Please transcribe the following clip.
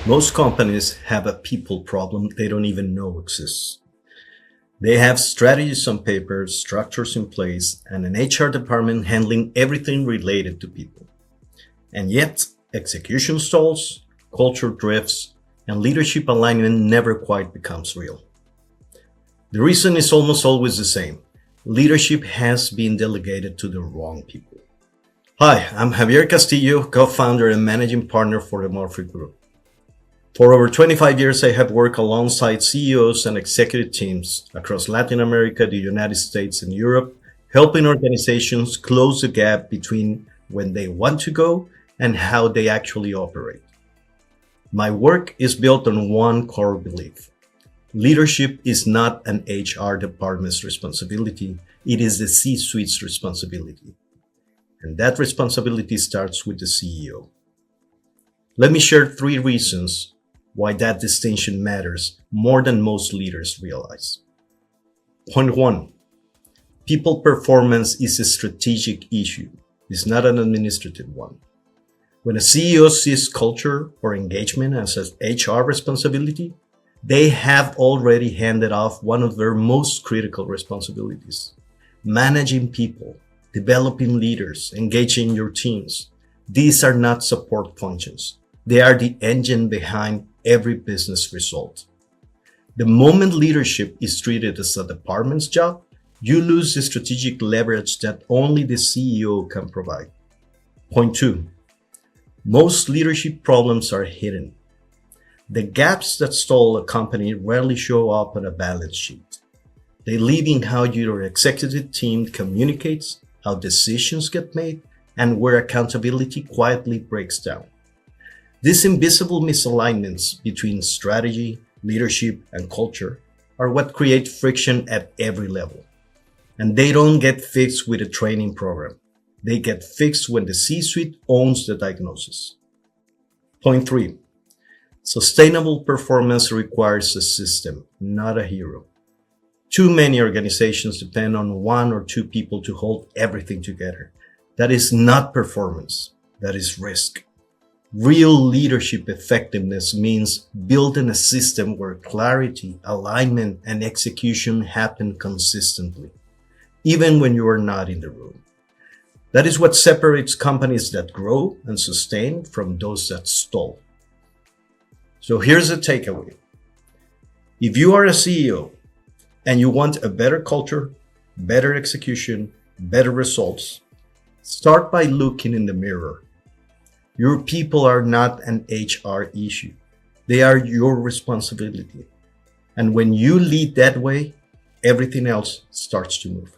Most companies have a people problem they don't even know exists. They have strategies on paper, structures in place, and an HR department handling everything related to people. And yet, execution stalls, culture drifts, and leadership alignment never quite becomes real. The reason is almost always the same. Leadership has been delegated to the wrong people. Hi, I'm Javier Castillo, co-founder and managing partner for the Morphy Group. For over 25 years, I have worked alongside CEOs and executive teams across Latin America, the United States, and Europe, helping organizations close the gap between when they want to go and how they actually operate. My work is built on one core belief. Leadership is not an HR department's responsibility. It is the C-suite's responsibility. And that responsibility starts with the CEO. Let me share 3 reasons why that distinction matters more than most leaders realize. Point 1. People performance is a strategic issue. It's not an administrative one. When a CEO sees culture or engagement as an HR responsibility, they have already handed off one of their most critical responsibilities. Managing people, developing leaders, engaging your teams. These are not support functions. They are the engine behind every business result. The moment leadership is treated as a department's job, you lose the strategic leverage that only the CEO can provide. Point 2. Most leadership problems are hidden. The gaps that stall a company rarely show up on a balance sheet. They live in how your executive team communicates, how decisions get made, and where accountability quietly breaks down. These invisible misalignments between strategy, leadership, and culture are what create friction at every level. And they don't get fixed with a training program. They get fixed when the C-suite owns the diagnosis. Point 3. Sustainable performance requires a system, not a hero. Too many organizations depend on 1 or 2 people to hold everything together. That is not performance. That is risk. Real leadership effectiveness means building a system where clarity, alignment, and execution happen consistently, even when you are not in the room. That is what separates companies that grow and sustain from those that stall. So here's the takeaway. If you are a CEO and you want a better culture, better execution, better results, start by looking in the mirror. Your people are not an HR issue. They are your responsibility. And when you lead that way, everything else starts to move.